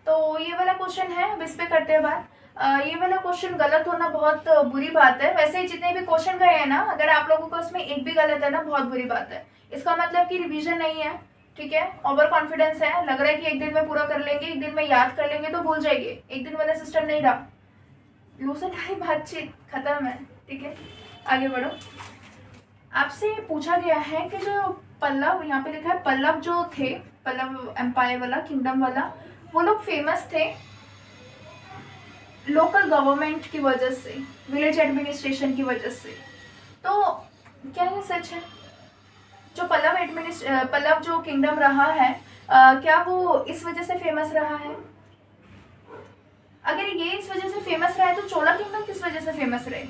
तो ये वाला क्वेश्चन है, अब इस पे करते हैं बात। ये वाला क्वेश्चन गलत होना बहुत बुरी बात है। वैसे ही जितने भी क्वेश्चन गए हैं ना, अगर आप लोगों का उसमें एक भी गलत है ना, बहुत बुरी बात है। इसका मतलब कि रिवीजन नहीं है, ठीक है, ओवर कॉन्फिडेंस है, लग रहा है कि एक दिन में पूरा कर लेंगे, एक दिन में याद कर लेंगे तो भूल जाएंगे। एक दिन वाला सिस्टम नहीं रहा। लूसेंट वाली बातचीत खत्म है, ठीक है, आगे बढ़ो। आपसे पूछा गया है कि जो पल्लव, यहाँ पे लिखा है पल्लव जो थे, पल्लव एम्पायर वाला, किंगडम वाला, वो लोग फेमस थे लोकल गवर्नमेंट की वजह से, विलेज एडमिनिस्ट्रेशन की वजह से। तो क्या ये सच है? जो पल्लव जो किंगडम रहा है, क्या वो इस वजह से फेमस रहा है? अगर ये इस वजह से फेमस रहा है तो चोला किंगडम किस वजह से फेमस रहे?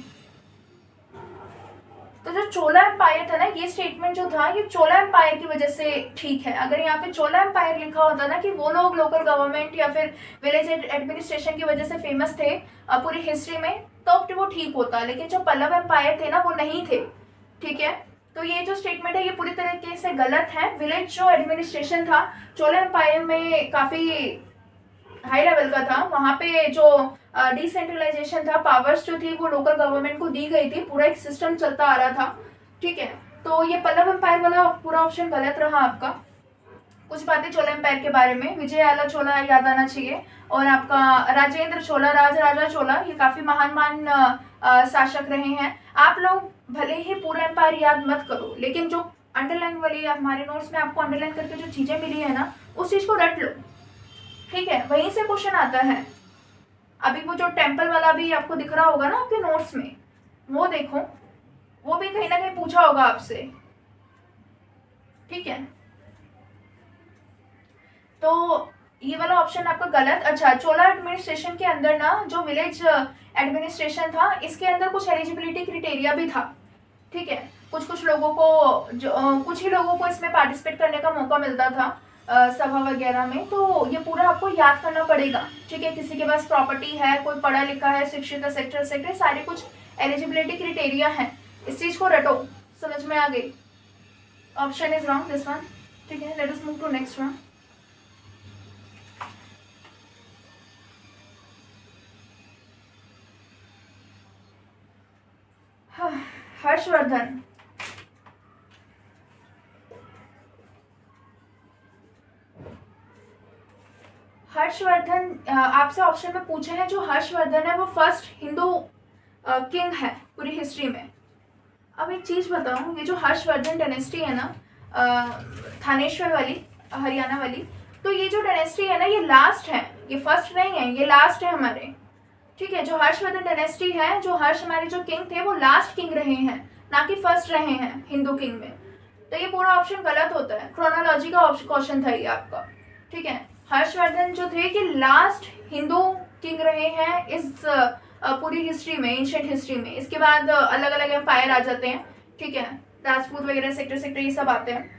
तो जो चोला एम्पायर था ना, ये स्टेटमेंट जो था ये चोला एम्पायर की वजह से ठीक है। अगर यहाँ पे चोला एम्पायर लिखा होता ना कि वो लोग लोकल गवर्नमेंट या फिर विलेज एडमिनिस्ट्रेशन की वजह से फेमस थे पूरी हिस्ट्री में, तो वो ठीक होता। लेकिन जो पल्लव एम्पायर थे ना, वो नहीं थे, ठीक है। तो ये जो स्टेटमेंट है ये पूरी तरीके से गलत है। विलेज जो एडमिनिस्ट्रेशन था चोला एम्पायर में काफी हाई लेवल का था। वहाँ पे जो डिसेंट्रलाइजेशन था, पावर्स जो थी वो लोकल गवर्नमेंट को दी गई थी, पूरा एक सिस्टम चलता आ रहा था, ठीक है। तो ये पल्लव एम्पायर वाला पूरा ऑप्शन गलत रहा आपका। कुछ बातें चोला एम्पायर के बारे में, विजयाला चोला याद आना चाहिए, और आपका राजेंद्र चोला, राजा चोला, ये काफी महान शासक रहे हैं। आप लोग भले ही पूरा एम्पायर याद मत करो, लेकिन जो अंडरलाइन वाली हमारे नोट्स में आपको अंडरलाइन करके जो चीजें मिली है ना, उस चीज को रट लो, ठीक है। वहीं से क्वेश्चन आता है। अभी वो जो टेम्पल वाला भी आपको दिख रहा होगा ना आपके नोट्स में, वो देखो, वो भी कहीं ना कहीं पूछा होगा आपसे, ठीक है। तो ये वाला ऑप्शन आपका गलत। अच्छा, चोला एडमिनिस्ट्रेशन के अंदर ना जो विलेज एडमिनिस्ट्रेशन था, इसके अंदर कुछ एलिजिबिलिटी क्राइटेरिया भी था, ठीक है। कुछ लोगों को कुछ ही लोगों को इसमें पार्टिसिपेट करने का मौका मिलता था सभा वगैरह में। तो ये पूरा आपको याद करना पड़ेगा, ठीक है। किसी के पास प्रॉपर्टी है, कोई पढ़ा लिखा है, शिक्षित है, सेक्टर सारे कुछ एलिजिबिलिटी क्राइटेरिया है। इस चीज को रटो, समझ में आ गई? Option is wrong this one, ठीक है। Let us move to next one. Harshvardhan, आपसे ऑप्शन में पूछे हैं, जो हर्षवर्धन है वो फर्स्ट हिंदू किंग है पूरी हिस्ट्री में। अब एक चीज बताऊं, ये जो हर्षवर्धन डायनेस्टी है ना, थानेश्वर वाली, हरियाणा वाली, तो ये जो डायनेस्टी है ना, ये लास्ट है, ये फर्स्ट नहीं है, ये लास्ट है हमारे, ठीक है। जो हर्षवर्धन डायनेस्टी है, जो हर्ष हमारे जो किंग थे वो लास्ट किंग रहे हैं, ना कि फर्स्ट रहे हैं हिंदू किंग में। तो ये पूरा ऑप्शन गलत होता है, क्रोनोलॉजी का क्वेश्चन था ये आपका, ठीक है। हर्षवर्धन जो थे कि लास्ट हिंदू किंग रहे हैं इस पूरी हिस्ट्री में, एंशिएंट हिस्ट्री में। इसके बाद अलग अलग एम्पायर आ जाते हैं, ठीक है, राजपूत वगैरह, सेक्टर ये सब आते हैं।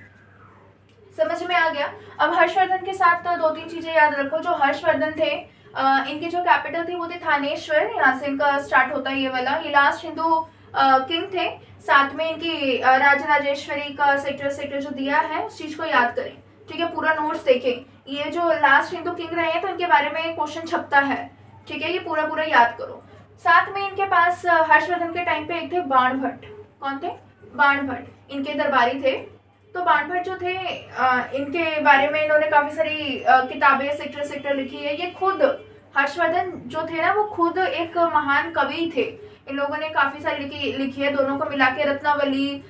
समझ में आ गया? अब हर्षवर्धन के साथ दो तीन चीजें याद रखो। जो हर्षवर्धन थे, इनकी जो कैपिटल थी वो थी थानेश्वर, यहाँ से इनका स्टार्ट होता है ये वाला। ये लास्ट हिंदू किंग थे। साथ में इनकी राजराजेश्वरी का सेक्टर जो दिया है, उस चीज को याद करें, ठीक है। पूरा नोट्स देखें, ये जो लास्ट हिंदू किंग रहे हैं तो इनके बारे में क्वेश्चन छपता है, ठीक है। ये पूरा याद करो। साथ में इनके पास हर्षवर्धन के टाइम पे एक थे बाण भट्ट। कौन थे? बाण भट्ट, इनके दरबारी थे। तो बाण भट्ट जो थे, इनके बारे में इन्होंने काफी सारी किताबें सेक्टर लिखी है। ये खुद हर्षवर्धन जो थे ना, वो खुद एक महान कवि थे। इन लोगों ने काफी सारी लिखी है, दोनों को मिला के रत्नावली